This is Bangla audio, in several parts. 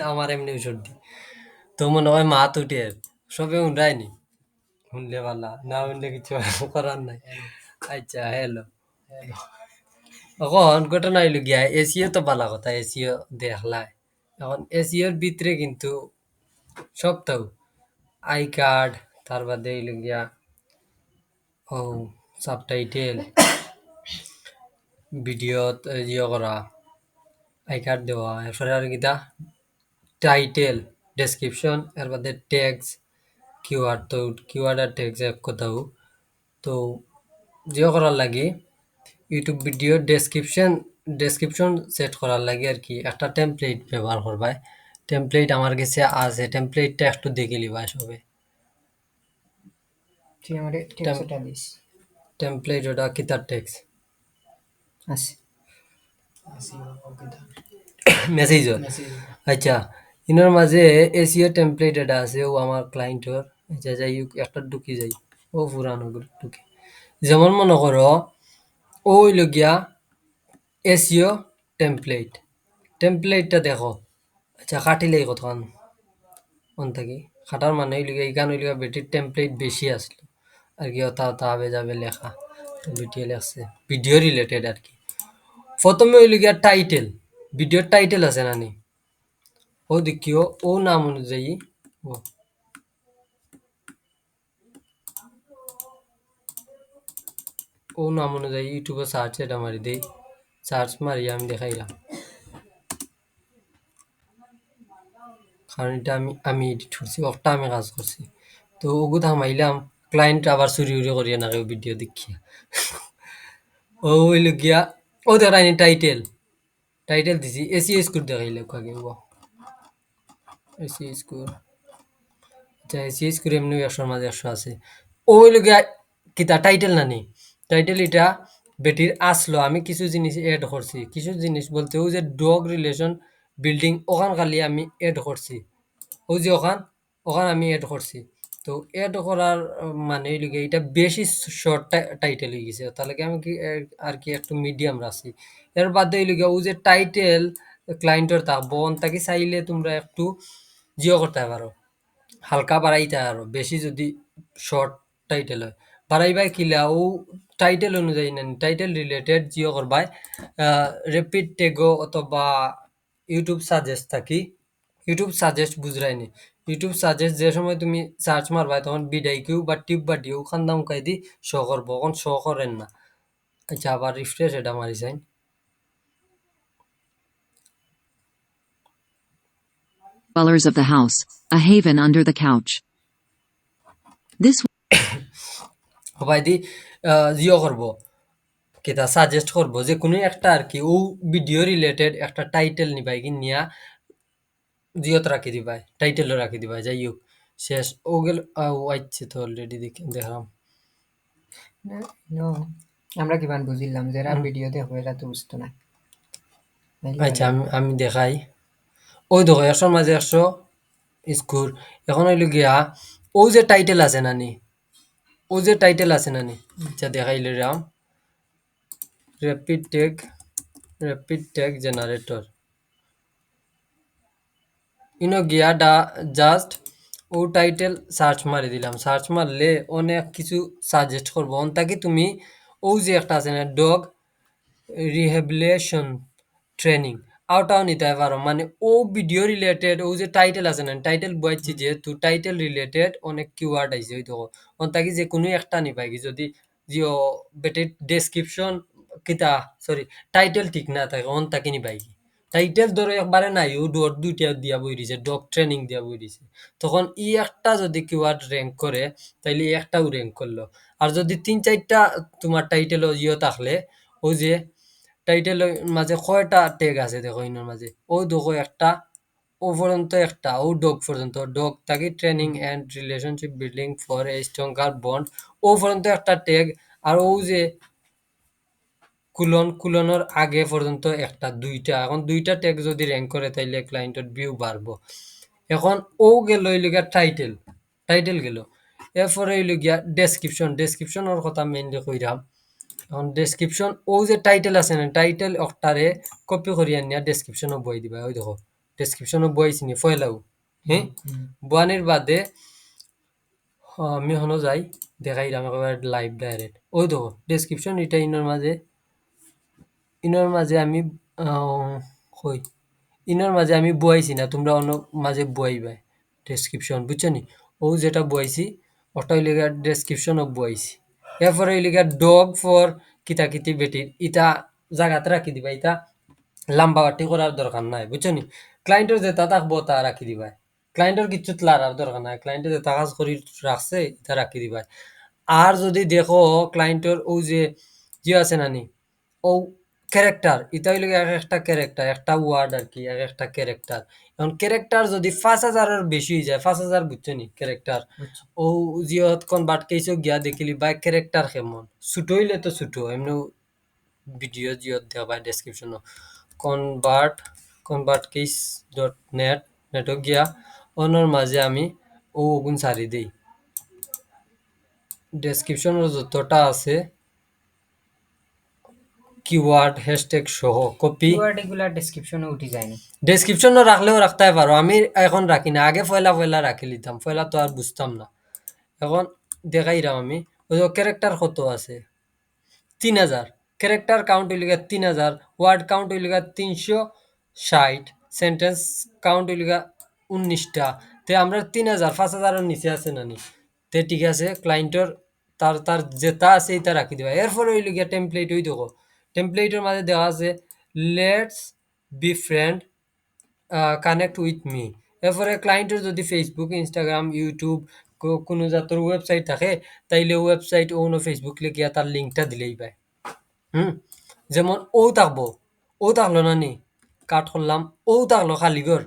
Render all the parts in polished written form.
আমার এমনি সর্দি। তো মনে হয় মাথা উঠে সবে উঠায়নি। শুনলে পালা, না শুনলে কিছু করার নাই। আচ্ছা, হ্যালো। এখন ঘটনা হইল গিয়া এসিও তো ভালো কথা, এসিও দেখলাই। এখন এসিওর ভিতরে কিন্তু সবটাও আই কার্ড, তার বাদে হইল গিয়া ও সাবটাইটেল, ভিডিও ইয়ে করা, আই কার্ড দেওয়া, এরপরে আর কিটা টাইটেল, ডেসক্রিপশন, এর বাদে ট্যাগস, কিওয়ার্ড, তো কিওয়ার্ড আর ট্যাগস এক কথাও। তো জিও করার লাগে ইউটিউব ভিডিও ডেসক্রিপশন সেট করার লাগে আর কি একটা টেমপ্লেট ব্যবহার করবাই। টেমপ্লেট আমার কাছে আছে, টেমপ্লেটটা একটু দেখে লিবা সবে। তুই আমারে টেক্সটটা দিস। টেমপ্লেট ওটা কিতার টেক্স আছে মেসেজ। আচ্ছা, ইনার মাঝে এসিও টেমপ্লেট এটা আছে, ও আমার ক্লায়েন্টর। আচ্ছা যাই হোক, একটা ঢুকি যাই, ও পুরানো ঢুকি। যেমন মনে করো ও হইল গিয়া এসিও টেমপ্লেট, টেমপ্লেটটা দেখো। আচ্ছা কাটিলে কতক্ষণ কোন থাকি খাটার মানে হইল গিয়া এইখান হইল গিয়া বেটির টেমপ্লেট বেশি আসলো আর কি, অতা অতা আবে যাবে লেখা। তো বেটিয়ে লেখছে ভিডিও রিলেটেড আর কি। প্রথমে হইল গিয়া টাইটেল, ভিডিওর টাইটেল আছে নানি, ও দেখিও ও নাম অনুযায়ী ও ও নাম অনুযায়ী ইউটিউবে সার্চ এটা মারি দেই, সার্চ মারি আমি দেখাইলাম। কারণ এটা আমি এডিট করছি, একটা আমি কাজ করছি। তো ওগুলো থামাইলাম, ক্লায়েন্ট আবার চুরি উরি করিয়া না ভিডিও দেখিয়া। ও হইল গিয়া ও দেখায়নি টাইটেল, টাইটেল দিছি এসি স্কোর দেখাইলে আগে ও এসি স্কোর। আচ্ছা এসি স্কোর এমনি 100 মাঝে 100 আছে। ও হইল গিয়া কিতা টাইটেল নানি, টাইটেল এটা বেটির আসলো। আমি কিছু জিনিস এড করছি, কিছু জিনিস বলতে ও যে ডগ রিলেশন বিল্ডিং ওখান খালি আমি এড করছি, ও যে ওখান ওখান আমি এড করছি। তো এড করার মানে হইল গিয়া এটা বেশি শর্ট টাইটেল হয়ে গেছে, তাহলে কি আমি কি আর কি একটু মিডিয়াম রাখছি। এর বাদে হইল গিয়া ও যে টাইটেল ক্লায়েন্টর থাকবো তাকে চাইলে তোমরা একটু জিও করতে পারো, হালকা বাড়াইতে আরো বেশি যদি শর্ট টাইটেল হয়। বাড়াইবাই কিলা ও টাইটেল অনুযায়ী নেন, টাইটেল রিলেটেড জিও করবাই। রেপিড টেগো অথবা ইউটিউব সাজেস্ট থাকি, ইউটিউব সাজেস্ট বুঝরাইনি, ইউটিউব সাজেস্ট যে সময় তুমি সার্চ মারবাই তখন বিডাই কিউ বা টিপ বা ডিউ খান্দাম কাই দি শো করবো, এখন শো করেন না। আচ্ছা আবার রিফ্রেশ এটা মারি যাই। Dwellers of the house, a haven under the couch. This সবাই দি জিও করবো, কিতা সাজেস্ট করবো যে কোনো একটা আর কি ও ভিডিও রিলেটেড একটা টাইটেল নিবাই কি নিয়া জিওত রাখি দিবাই, টাইটেলও রাখি দিবাই। যাই হোক শেষ ও গেল। ও আইছে তো অলরেডি দেখলাম। নো, আমরা কিমান বুঝিলাম যারা হুম, ভিডিও দেখো এরা তো বুঝতো না। নাইলে আচ্ছা ভালো। আমি দেখাই। ওই দেখো 100 মাঝে 100 স্কোর। এখন হইল গিয়া ও যে টাইটেল আছে নানি, ও যে টাইটেল আছে নানি, আচ্ছা দেখাইলে রাম rapid tag, rapid tag generator ইনো গিয়া জাস্ট ও টাইটেল সার্চ মারি দিলাম, সার্চ মারলে অনেক কিছু সাজেস্ট করবো। তাকে তুমি ও যে একটা আছে না ডগ রিহ্যাবিলিটেশন ট্রেনিং, ওটাও নিতে পারো। মানে ও ভিডিও রিলেটেড ও যে টাইটেল আছে না, টাইটেল বলছি যেহেতু টাইটেল রিলেটেড অনেক কিওয়ার্ড আইছে ওই দেখো, তাকে যে কোনো একটা নিবাই কি যদি জিও বেটে ডেসক্রিপশন কিতা সরি টাইটেল ঠিক না থাকে অন তাকে নিবাই কি। টাইটেল ধরো একবারে নাই ও দুইটা দিয়া বই দিছে, ডগ ট্রেনিং দিয়া বই দিছে, তখন ই একটা যদি কিওয়ার্ড র্যাঙ্ক করে তাইলে এই একটাও র্যাঙ্ক করলো। আর যদি 3-4টা তোমার টাইটেল ইয়ে থাকলে ওই যে টাইটেলের মাঝে কয়টা ট্যাগ আছে দেখো ইনোর মাঝে, ও দেখো একটা, ও পর্যন্ত একটা, ও ডগ পর্যন্ত, ডগ থাকি training and relationship building for a stronger bond, ও পর্যন্ত একটা ট্যাগ। আর ও যে কুলনের আগে পর্যন্ত একটা, দুইটা, এখন দুইটা ট্যাগ যদি র্যাঙ্ক করে তাইলে ক্লায়েন্টের ভিউ বাড়বো। এখন ও গেল হইল গিয়া টাইটেল, টাইটেল গেল। এরপরে হইল গিয়া ডেসক্রিপশন, ডেসক্রিপশনের কথা মেইনলি কইরাম। এখন ডেসক্রিপশন ও যে টাইটেল আছে না, টাইটেল একটারে কপি করিয়া নিয়া ডেসক্রিপশনও বই দিবা। ওই দেখো ডেসক্রিপশনও বইছি নি ফয়লাও হ্যাঁ বয়ানের বাদে আমি হনো যাই দেখাইলাম একেবারে লাইভ ডাইরেক্ট ওই দেখো ডেসক্রিপশন এটা ইনোর মাঝে আমি কই ইনোর মাঝে আমি বয়াইছি না তোমরা অন্য মাঝে বয়াইবাই ডেসক্রিপশন বুঝছো নি ও যেটা বয়াইছি ওটা হইলে ডেসক্রিপশন ও বয়াইছি এরপরে হইলে ডগ ফর কিতাকিতি বেটির ইটা জায়গাতে রাখি দিবা ইটা লাম্বা বাটি করার দরকার নাই বুঝছো নি ক্লায়েন্টের যেটা থাকবো তা রাখি দিবা ক্লায়েন্টের কিছু লাগার দরকার নাই ক্লায়েন্টে যেটা কাজ করি রাখছে এটা রাখি দিবা আর যদি দেখো ক্লায়েন্টের ও যে আছে নানি ও ক্যারেক্টার এটা হইলে এক একটা ক্যারেক্টার একটা ওয়ার্ড আর কি এক একটা ক্যারেক্টার এখন ক্যারেক্টার যদি 5,000-এর বেশি হয়ে যায় 5,000 বুঝছো নি ক্যারেক্টার ও জিয়ত কনভার্ট কেসও গিয়া দেখিলি বা ক্যারেক্টার কেমন ছোট হইলে তো ছোট এমনি ভিডিও জিয়ত দেওয়া বা description convert convert case dot net নেটক গিয়া অনর মাঝে আমি ও ওগুন সারি দেই ডেসক্রিপশনের যতটা আছে কিওয়ার্ড হ্যাশট্যাগ সহ কপি কিওয়ার্ড এগুলা ডেসক্রিপশনে উঠে যায়নি। ডেসক্রিপশনও রাখলেও রাখতে পারো আমি এখন রাখি না আগে পয়লা পয়লা রাখি লিতাম পয়লা তো আর বুঝতাম না এখন দেখাইলাম আমি ওই ক্যারেক্টার কত আছে 3,000 ক্যারেক্টার কাউন্ট হইল 3,000 ওয়ার্ড কাউন্ট হইল 360 সেন্টেন্স কাউন্ট হইল 19টা তে আমরা 3,000 5,000-এর নিচে আছে নানি তে ঠিক আছে ক্লায়েন্টর তার তার যেটা আছে এটা রাখি দিবা এরপরে হইল গিয়া টেমপ্লেট ওই দেখো টেমপ্লেটের মাঝে দেওয়া আছে let's be friend connect with me এরপরে ক্লায়েন্টের যদি ফেসবুক ইনস্টাগ্রাম ইউটিউব কোনো জাতর ওয়েবসাইট থাকে তাইলে ওয়েবসাইট ও ফেসবুক লিখিয়া তার লিঙ্কটা দিলেই পায় হুম যেমন ও থাকবো ও থাকলো না নি কাট করলাম ও থাকলো খালিগর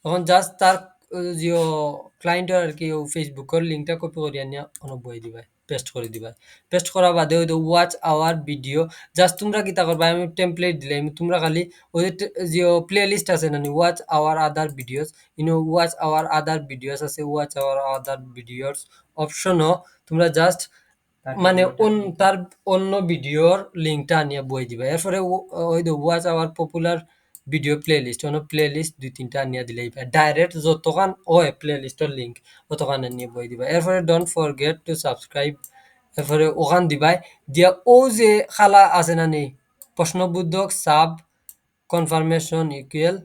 এখন জাস্ট তার যে ক্লায়েন্টের আর কি ও ফেসবুকের লিঙ্কটা কপি করিয়া নিয়ে অনেক বই দিবা পেস্ট করে দিবা পেস্ট করা বাদে ওই ওয়াচ আওয়ার ভিডিও জাস্ট তোমরা কিতা করবা আমি টেমপ্লেট দিলাম তোমরা খালি ওই যে প্লে লিস্ট আছে না ওয়াচ আওয়ার আদার ভিডিওস ওয়াচ আওয়ার আদার ভিডিওস আছে ওয়াচ আওয়ার আদার ভিডিওস অপশনও তোমরা জাস্ট মানে তার অন্য ভিডিওর লিঙ্কটা আনিয়া বই দিবা এরপরে ওই watch our popular video playlist playlist 2-3টা আনিয়া দিলেই পায় ডাইরেক্ট যতখান ওই প্লেলিস্টের লিঙ্ক অতখান আনিয়ে বই দিবা এরপরে ডোন্ট ফরগেট টু সাবস্ক্রাইব এরপরে ওখান দিবাই দিয়া ও যে খালা আছে না নেই প্রশ্নবোধক সাব কনফার্মেশন ইকুয়াল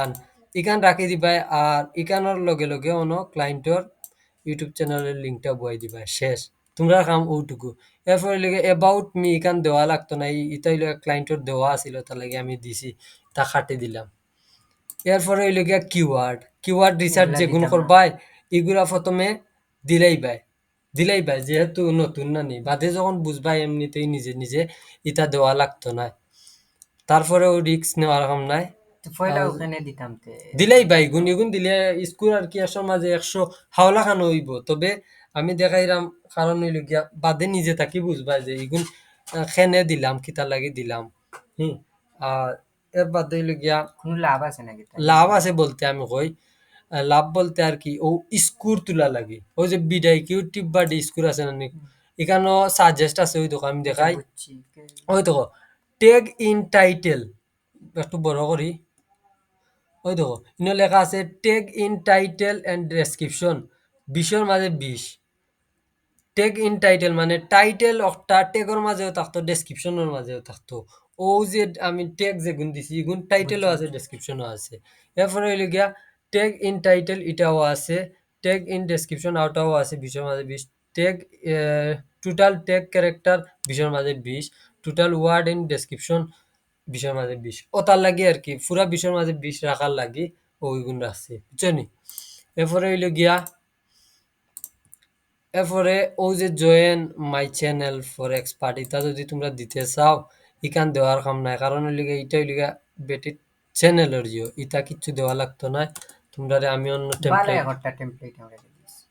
1 ইখান রাখি দিবাই আর ইখানোর লগে লগে অন্য ক্লায়েন্টর ইউটিউব চ্যানেলের লিঙ্কটা বই দিবা শেষ তোমরা কাম ওটুকু এরপরে লিগে অ্যাবাউট মি ইখান দেওয়া লাগতো না ইতাই ক্লায়েন্টর দেওয়া আছিল তার লাগে আমি দিছি তা খাটি দিলাম এরপরে হইল গিয়া কিওয়ার্ড রিসার্চ এগুলা যেগুলো দিতাম না। করবাই এগুলা প্রথমে দিলাই বাই যেহেতু নতুন না নি বাদে যখন বুঝবাই এমনিতেই নিজে নিজে ইটা দেওয়া লাগতো না তারপরেও রিস্ক নেওয়ার কাম নাই তো পয়লা ওখানে দিতাম তে দিলেই ভাই গুণ দিলে স্কুল আর কি আসর মাঝে 100 হাওলা খানো হইব তবে আমি দেখাইলাম কারণ হইল গিয়া বাদে নিজে থাকি বুঝবা যে ইগুন খেনে দিলাম কিতা লাগি দিলাম হুম আর এর বাদে হইল গিয়া কোনো লাভ আছে নাকি তাই? লাভ আছে বলতে আমি কই লাভ বলতে আর কি ও স্কুর তুলা লাগে ওই যে বিদায় কিউটিভ বা স্কুর আছে না এখানেও সাজেস্ট আছে ওই দেখো আমি এটা দেখাই বুঝছি। ওই দেখো টেগ ইন টাইটেল একটু বড় করি ওই দেখো ইনো লেখা আছে tag in title and description 20-এর মাঝে 20 টেগ ইন টাইটেল মানে টাইটেল একটা টেগর মাঝেও থাকতো ডেসক্রিপশনের মাঝেও থাকতো ও যে আমি টেগ যে গুণ দিছি গুণ টাইটেলও আছে ডেসক্রিপশনও আছে এরপরে হইল গিয়া টেগ ইন টাইটেল এটাও আছে টেগ ইন ডেসক্রিপশন আউটাও আছে 20-এর মাঝে 20 টেগ টোটাল টেগ ক্যারেক্টার 20-এর মাঝে 20 টোটাল ওয়ার্ড ইন ডেসক্রিপশন 20-এর মাঝে 20 ও তার লাগে আর কি পুরা 20-এর মাঝে 20 রাখার লাগি ওই গুণ রাখছি বুঝছো নি এরপরে হইল গিয়া এরপরে ও যে join my channel for expert এটা যদি তোমরা দিতে চাও ইখান দেওয়ার কাম নাই কারণ লিগে এটা লিগা বেটি চ্যানেলের জিও ইটা কিচ্ছু দেওয়া লাগতো না তোমরা আমি অন্য বালা টেমপ্লেট একটা টেমপ্লেট আমরা দিছি।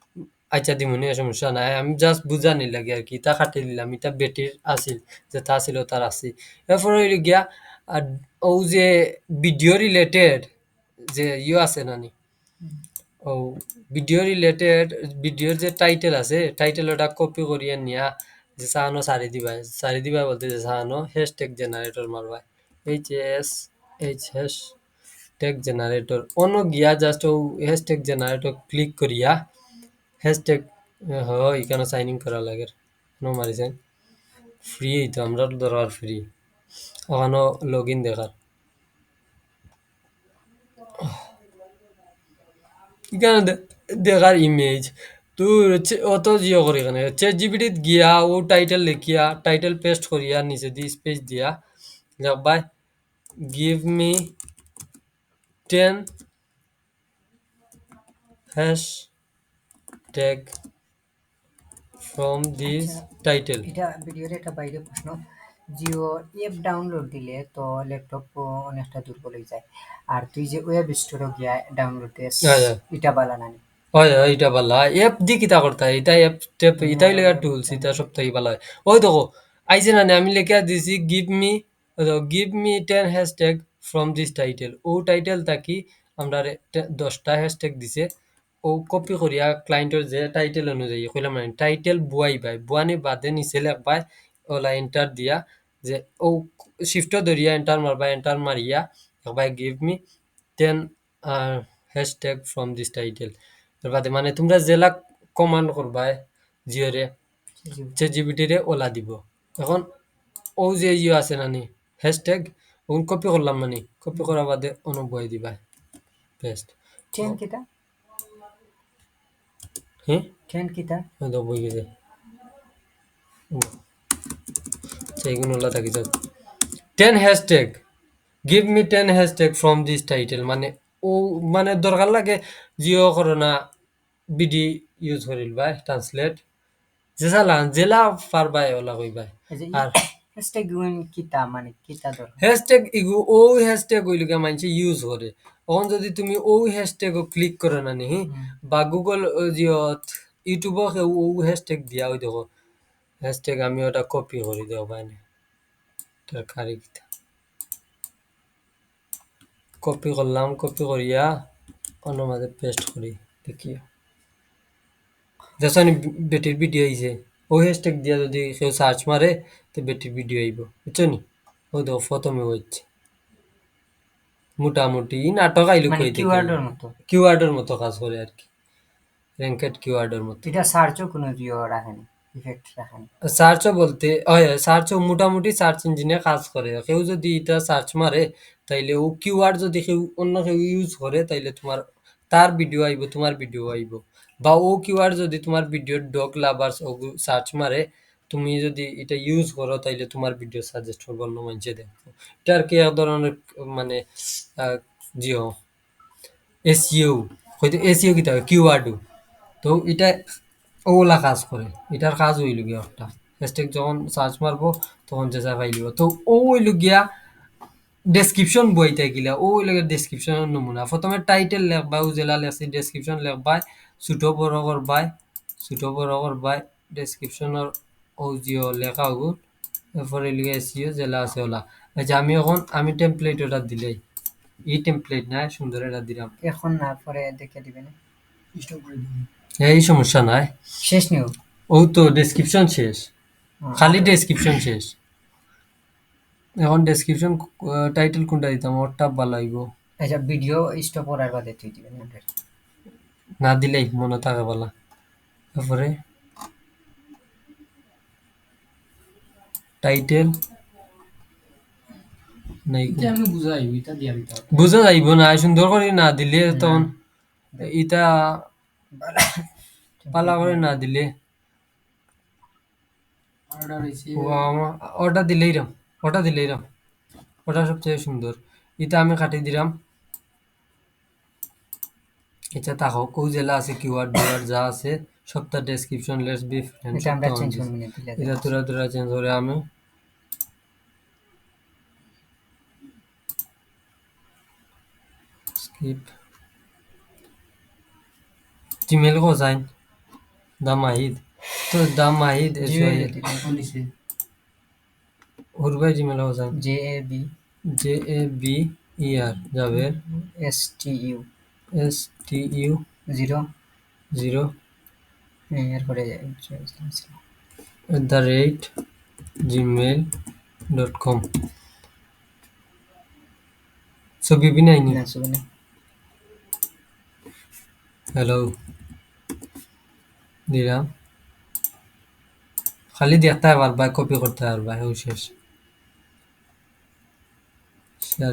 আচ্ছা দিমুনি সমস্যা নাই আমি জাস্ট বুঝানি লাগে আর কি ইটা কাটি দিলাম ইটা বেটির আছিল যে তা ছিল তার আছে এরপরে হইল গিয়া আর ও যে ভিডিও রিলেটেড যে আছে নানি ও ভিডিও রিলেটেড ভিডিওর যে টাইটেল আছে টাইটেল ওটা কপি করিয়ে নিয়া যে চাহানো সারি দিবা বলতে যে চাহানো হ্যাশট্যাগ জেনারেটর মারবা H S H S tag generator অন্য গিয়া জাস্ট ও হ্যাশট্যাগ জেনারেটর ক্লিক করিয়া হ্যাশট্যাগ এখানে সাইন ইন করা লাগে নো মারিছেন ফ্রি তো আমরা দরকার ফ্রি ওখানে লগ ইন দেখার এখানে দেখার ইমেজ তো অত জিও করে এখানে চ্যাট জিপিটিত গিয়া ও টাইটেল লিখিয়া টাইটেল পেস্ট করিয়া নিচে দিয়ে স্পেস দিয়া ভাই give me 10 hashtag from this আচ্ছা title এটা ভিডিওর একটা বাইরে প্রশ্ন জিও অ্যাপ ডাউনলোড দিলে তো ল্যাপটপ অনেকটা দুর্বল হয়ে যায় আর তুই যে ওয়েব স্টোরে গিয়া ডাউনলোড দিস আচ্ছা এটা বালা না নি? হয় হয় এটা ভালো হয় অ্যাপ দি কিতা করতে হয় এটা অ্যাপ টেপ এটাই লেগে টুলস এটা সব থেকে ভালো হয় ওই দেখো আইছে না আমি লেখা দিছি give me 10 hashtag from this title ও টাইটেল থাকি আমরা 10টা হ্যাশট্যাগ দিছে ও কপি করিয়া ক্লায়েন্টের যে টাইটেল অনুযায়ী কইলাম না টাইটেল বুয়াই বাই বুয়ানি বাদে নিচে লেখবাই ওলা এন্টার দিয়া যে ও শিফট ধরিয়া এন্টার মারবা এন্টার মারিয়া একবার give me 10 hashtag from this title এর বাদে মানে তোমরা জেলা কমান্ড করবাই জিওরে জি। চ্যাট জিপিটি রে ওলা দিব এখন ও যে ইয়ে আছে নানি হ্যাশট্যাগ ওগুন কপি করলাম মানে কপি করার বাদে অনুবয় দিবা পেস্ট ট্রেন কিটা হ্যাঁ ট্রেন কিটা হয়তো বই গেছে সেইগুলো ওলা থাকি যাক 10 hashtag give me 10 hashtag from this title মানে ও মানে দরকার লাগে জিও করোনা বিডি ইউজ করিল ভাই ট্রান্সলেট জেলা পারবাই ওলা কইবাই এই যে আর হ্যাশট্যাগ গুণ কিটা মানে কিটা দরকার হ্যাশট্যাগ ইগু ও হ্যাশট্যাগ হইলকে মানুষ ইউজ করে তখন যদি তুমি ও হ্যাশট্যাগ ক্লিক করো না নি বা গুগল জিয়ত ইউটিউবও কেউ ও হ্যাশট্যাগ দিয়া ওই দেখো হ্যাশট্যাগ আমি ওটা কপি করি দেও বাইনে তার খারি কপি করলাম কপি করিয়া অন্য মাঝে পেস্ট করি দেখি যখন বেটির ভিডিও আইছে ও হ্যাশট্যাগ দিয়া যদি কেউ সার্চ মারে তো বেটির ভিডিও আইব বুঝছো নি ও দেখো প্রথমে হচ্ছে মোটামুটি নাটক আইলু মানে কই থেকে কিওয়ার্ডের মতো কিওয়ার্ডের মতো কাজ করে আর কি র্যাঙ্কেড কিওয়ার্ডের মতো এটা সার্চও কোনো জিও রাখেনি ইফেক্ট রাখেনি সার্চও বলতে হয় সার্চও মোটামুটি সার্চ ইঞ্জিনে কাজ করে কেউ যদি এটা সার্চ মারে তাইলে ও কিওয়ার্ড যদি কেউ অন্য কেউ ইউজ করে তাইলে তোমার তার ভিডিও আইব তোমার ভিডিও আইব বা ও কিওয়ার্ড যদি তোমার ভিডিওর ডগ লাভার্স ও সার্চ মারে তুমি যদি এটা ইউজ করো তাইলে তোমার ভিডিও সাজেস্ট করবো অন্য মানুষে দেখো এটা আর কি এক ধরনের মানে জিও এসইও হয়তো এসইও কি থাকে কিওয়ার্ড তো এটা ওগুলা কাজ করে এটার কাজ হইল গিয়া একটা হ্যাশট্যাগ যখন সার্চ মারবো তখন যে যা পাইলিব তো ও হইল গিয়া ডেসক্রিপশন বইতে গিলা ও হইল গিয়া ডেসক্রিপশনের নমুনা প্রথমে টাইটেল লেখবা ও জেলা লেখছি ডেসক্রিপশন লেখবাই ছোট বড় করবাই ছোট বড় করবাই ডেসক্রিপশনের ও জিও লেখা ওগুলো এরপরে হইল গিয়া এসইও জেলা আছে ওলা আচ্ছা আমি এখন আমি টেমপ্লেট ওটা দিলেই এই টেমপ্লেট না সুন্দর এটা দিলাম এখন না পরে দেখে দিবেন এই সমস্যা নাই শেষ নিও ও তো ডেসক্রিপশন শেষ খালি ডেসক্রিপশন শেষ এখন ডেসক্রিপশন টাইটেল কোনটা দিতাম ওরটা ভালো হইব আচ্ছা ভিডিও স্টপ করার বাদে তুই দিবেন আমাদের না দিলেই মনে থাকে ভালো তারপরে টাইটেল নাই আমি বুঝাই এটা দিয়া দিতে হবে বুঝা যাইব না সুন্দর করে না দিলে তখন ইটা পালা করে না দিলে অর্ডার হইছে ওটা দিলেই রাম ওটা দিলেই রাম ওটা সবচেয়ে সুন্দর এটা আমি কাটি দিলাম এটা তাকো কো জেলা আছে কিওয়ার্ড বিওয়ার্ড যা আছে সবটা ডেসক্রিপশন লেটস বি ফ্রেন্ড এটা আমরা চেঞ্জ করব না দিলে এটা তোরা তোরা চেঞ্জ করে আমি স্কিপ জিমেল को साइन दामाहिद तो दामाहिद নিছে उर्बाई जिमेल को sign J A B JABER जावेर এস টি ইউ STU 0 0 এরপরে @gmail.com ছবি বি নাইনি। না ছবি নেই। হ্যালো দিলাম, খালি দেখতে পারবা, কপি করতে পারবা, হেউ শেষ। শেয়ার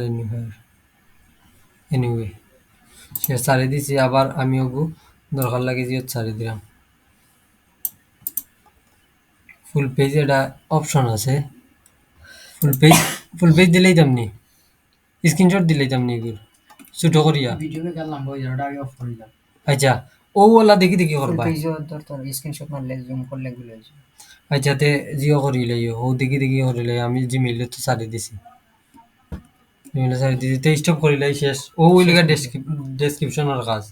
এনিওয়ে শেয়ার ছাড়ি দিছি, আবার আমি ওগু দরকার লাগে যে ছাড়ি দিলাম। ফুল পেজ এটা অপশন আছে, ফুল পেজ, ফুল পেজ দিলেই তেমনি, স্ক্রিনশট দিলেই তেমনি এগুলো ছোট করিয়া। ভিডিও বেকার লম্বা হয়ে যাবে, ওটা আগে অফ করে দিলাম। আচ্ছা, ও ওলা দেখি দেখি ফুল করবা। পেজও তোর স্ক্রিনশট মারলে জুম করলে গুলো হয়ে যাবে। আচ্ছা তে জিও করিলে ও দেখি দেখি করিলে, আমি জিমেইলে তো ছাড়ি দিছি, জিমেইলে ছাড়ি দিছি, তে স্টপ করিলে শেষ। ও ওই শেষ লেগা করছি। ডেসক্রিপশনের কাজ।